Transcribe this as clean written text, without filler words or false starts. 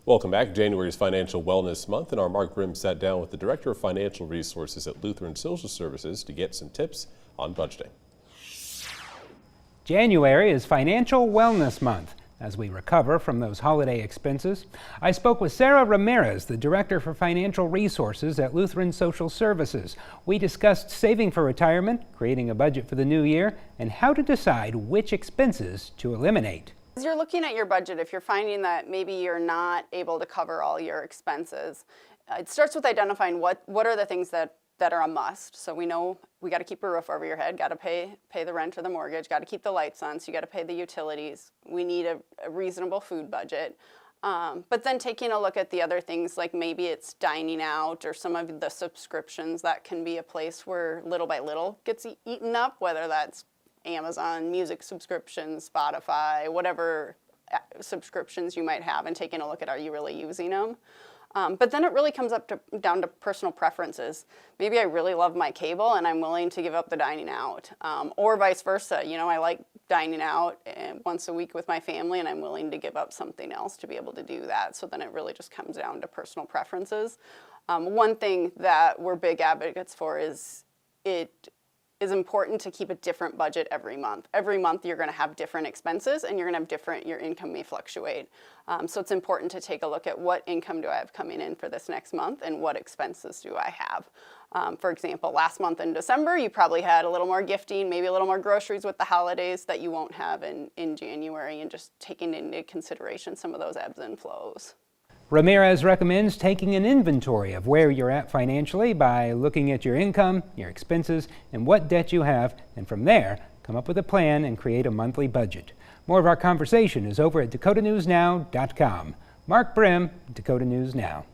Welcome back. January's Financial Wellness Month, and our Mark Grimm sat down with the Director of Financial Resources at Lutheran Social Services to get some tips on budgeting. January is Financial Wellness Month. As we recover from those holiday expenses, I spoke with Sarah Ramirez, the Director for Financial Resources at Lutheran Social Services. We discussed saving for retirement, creating a budget for the new year, and how to decide which expenses to eliminate. As you're looking at your budget, if you're finding that maybe you're not able to cover all your expenses, it starts with identifying what are the things that are a must. So we know we got to keep a roof over your head, got to pay the rent or the mortgage, got to keep the lights on, so you got to pay the utilities. We need a reasonable food budget. But then taking a look at the other things, like maybe it's dining out or some of the subscriptions, that can be a place where little by little gets eaten up, whether that's Amazon music subscriptions, Spotify, whatever subscriptions you might have, and taking a look at, are you really using them? But then it really comes down to personal preferences. Maybe I really love my cable and I'm willing to give up the dining out, or vice versa. You know, I like dining out once a week with my family and I'm willing to give up something else to be able to do that. So then it really just comes down to personal preferences. One thing that we're big advocates for is it is important to keep a different budget every month. Every month you're going to have different expenses and you're going to have your income may fluctuate. So it's important to take a look at what income do I have coming in for this next month and what expenses do I have. For example, last month in December, you probably had a little more gifting, maybe a little more groceries with the holidays that you won't have in January, and just taking into consideration some of those ebbs and flows. Ramirez recommends taking an inventory of where you're at financially by looking at your income, your expenses, and what debt you have, and from there, come up with a plan and create a monthly budget. More of our conversation is over at dakotanewsnow.com. Mark Grimm, Dakota News Now.